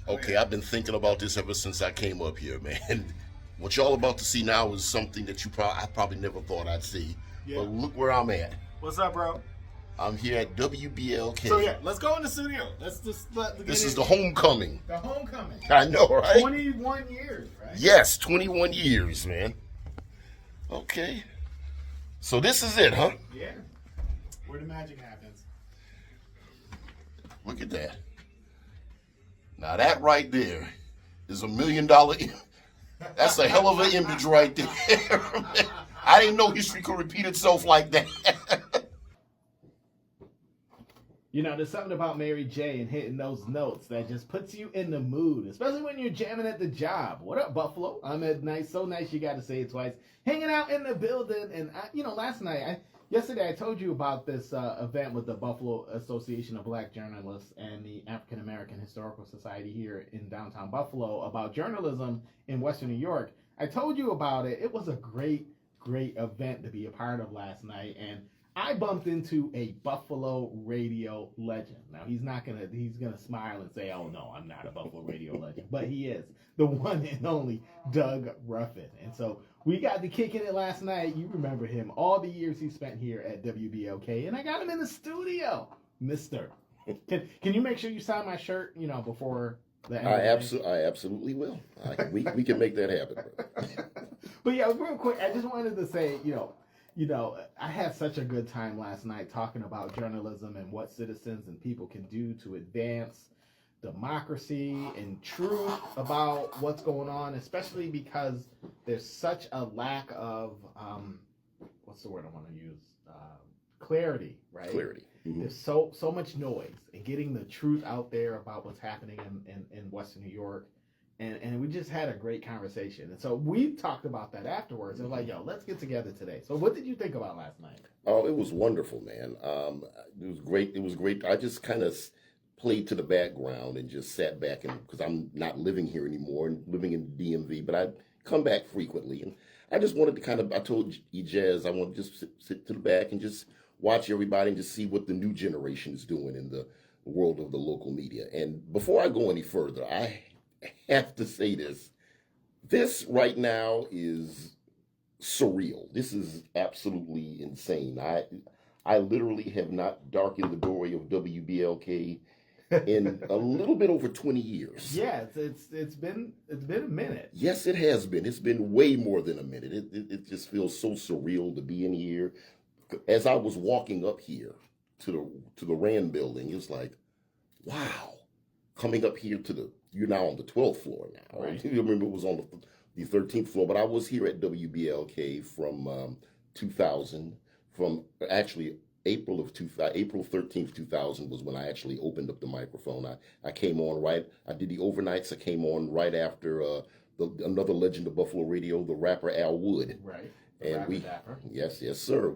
Okay, I've been thinking about this ever since I came up here, man. What y'all about to see now is something that I probably never thought I'd see. Yeah. But look where I'm at. What's up, bro? I'm here at WBLK. So yeah, let's go in the studio. Let's just This is the homecoming. The homecoming. I know, right? 21 years, right? Yes, 21 years, man. Okay. So this is it, huh? Yeah. Where the magic happens. Look at that. Now that right there is $1 million. That's a hell of an image right there. I didn't know history could repeat itself like that. You know, there's something about Mary J and hitting those notes that just puts you in the mood, especially when you're jamming at the job. What up, Buffalo? I'm at nice, so nice you got to say it twice. Hanging out in the building, and yesterday I told you about this event with the Buffalo Association of Black Journalists and the African American Historical Society here in downtown Buffalo about journalism in Western New York. I told you about it. It was a great event to be a part of last night, and I bumped into a Buffalo radio legend. Now he's gonna smile and say, "Oh no, I'm not a Buffalo radio legend," but he is the one and only Doug Ruffin. And so we got to kicking it last night. You remember him, all the years he spent here at WBLK, and I got him in the studio, Mister. Can you make sure you sign my shirt? You know, before the end. I absolutely will. We can make that happen. But yeah, real quick, I just wanted to say, I had such a good time last night talking about journalism and what citizens and people can do to advance democracy and truth about what's going on, especially because there's such a lack of, what's the word I want to use? Clarity, right? Clarity. Mm-hmm. There's so much noise, and getting the truth out there about what's happening in Western New York. And we just had a great conversation. And so we talked about that afterwards. And like, yo, let's get together today. So what did you think about last night? Oh, it was wonderful, man. It was great. It was great. I just kind of played to the background and just sat back, and because I'm not living here anymore and living in DMV, but I come back frequently. And I just wanted to I told Jazz, I want to just sit to the back and just watch everybody and just see what the new generation is doing in the world of the local media. And before I go any further, I have to say this. This right now is surreal. This is absolutely insane. I literally have not darkened the doorway of WBLK in a little bit over 20 years. Yeah, it's been a minute. Yes, it has been. It's been way more than a minute. It just feels so surreal to be in here. As I was walking up here to the Rand building, it's like, wow. Coming up here you're now on the 12th floor now. Right? You remember it was on the 13th floor, but I was here at WBLK from 2000, from actually April 13th, 2000 was when I actually opened up the microphone. I came on I did the overnights. I came on right after another legend of Buffalo radio, the rapper Al Wood. Right. Yes, sir.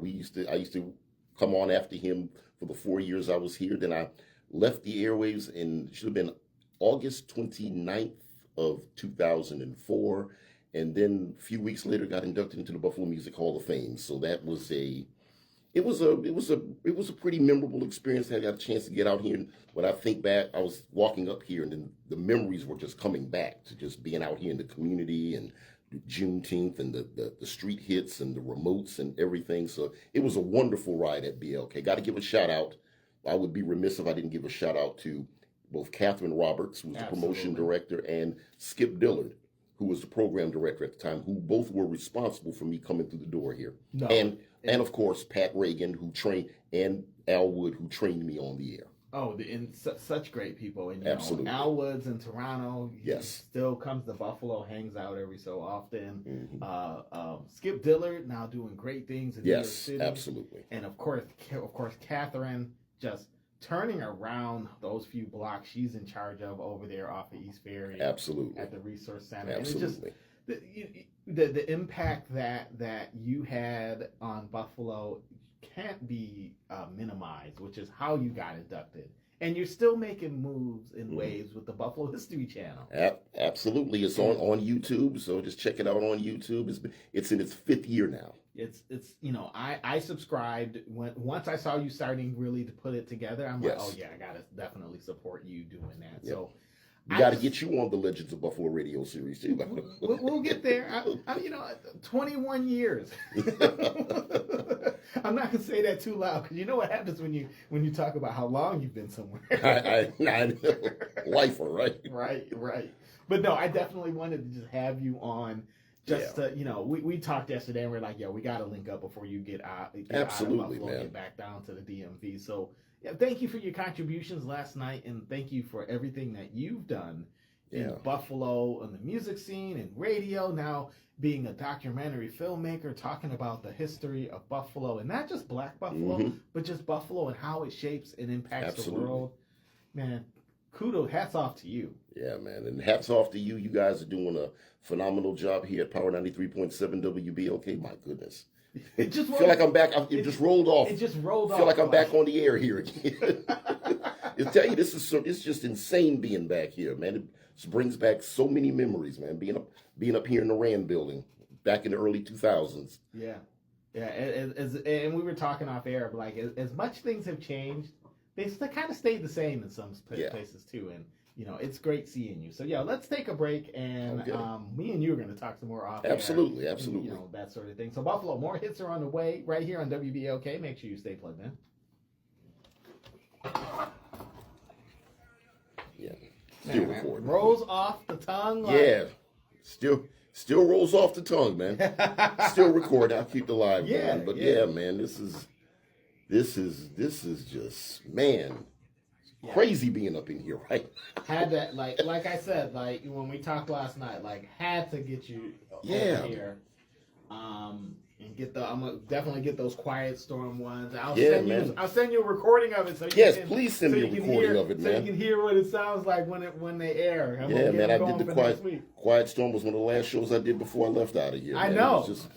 I used to come on after him for the 4 years I was here. Then I left the airwaves in, should have been August 29th of 2004, and then a few weeks later got inducted into the Buffalo Music Hall of Fame. So that was it was a pretty memorable experience. I got a chance to get out here, and when I think back, I was walking up here, and then the memories were just coming back to just being out here in the community and Juneteenth and the street hits and the remotes and everything. So it was a wonderful ride at BLK. Got to give a shout out. I would be remiss if I didn't give a shout out to both Catherine Roberts, who was the promotion director, and Skip Dillard, who was the program director at the time, who both were responsible for me coming through the door here. No. And of course, Pat Reagan, who trained, and Al Wood, who trained me on the air. Oh, and such great people. And absolutely. Al Wood's in Toronto. Yes. Still comes to Buffalo, hangs out every so often. Mm-hmm. Skip Dillard now doing great things in New York City. Absolutely. And of course, Catherine just turning around those few blocks she's in charge of over there off of East Ferry. Absolutely. At the Resource Center. Absolutely. And it's just the impact that you had on Buffalo can't be minimized, which is how you got inducted. And you're still making moves in waves with the Buffalo History Channel. Absolutely. It's on YouTube, so just check it out on YouTube. It's in its 5th year now. It's I subscribed once I saw you starting really to put it together. I'm like, oh yeah, I gotta definitely support you doing that. Yep. So We got to get you on the Legends of Buffalo radio series too. We'll get there. 21 years. I'm not gonna say that too loud because you know what happens when you talk about how long you've been somewhere. I know. Lifer, right? Right. But no, I definitely wanted to just have you on. Just to, we talked yesterday and we're like, we got to link up before you get out. Absolutely, out of Buffalo, man. Get back down to the DMV. So, thank you for your contributions last night, and thank you for everything that you've done in Buffalo on the music scene and radio. Now, being a documentary filmmaker, talking about the history of Buffalo, and not just Black Buffalo, but just Buffalo and how it shapes and impacts the world. Man, kudos, hats off to you. Yeah, man, and hats off to you. You guys are doing a phenomenal job here at Power 93.7 WBLK. My goodness. It just feel like I'm back. It just rolled off. It just rolled off. Feel like I'm back on the air here again. I tell you, it's just insane being back here, man. It brings back so many memories, man. Being up here in the Rand building back in the early 2000s. Yeah. And we were talking off air, but like as much things have changed, they kind of stayed the same in some places too. And it's great seeing you. So let's take a break, and me and you are going to talk some more off air. Absolutely. And, that sort of thing. So Buffalo, more hits are on the way right here on WBLK. Make sure you stay plugged in. Yeah, still recording. Rolls off the tongue. Still rolls off the tongue, man. Still recording. I'll keep the live going. But man, this is just, man. Crazy being up in here, right? Had that, like I said, like when we talked last night, had to get you over here, and I'm gonna definitely get those Quiet Storm ones. I'll send you a recording of it. So please send me a recording of it, man. So you can hear what it sounds like when they air. Man, I did the Quiet Storm was one of the last shows I did before I left out of here. I man. know. It was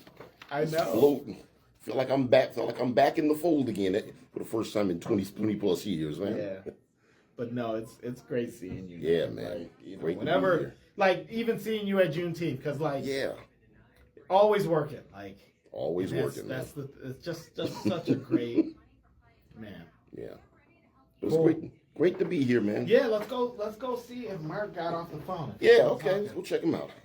I know. Floating. Feel like I'm back in the fold again for the first time in 20 plus years, man. Yeah. But no, it's great seeing you. Yeah, man. Great whenever, even seeing you at Juneteenth, because always working, always working. It's just such a great man. Yeah, it was great to be here, man. Yeah, let's go see if Mark got off the phone. Yeah, okay, let's go check him out.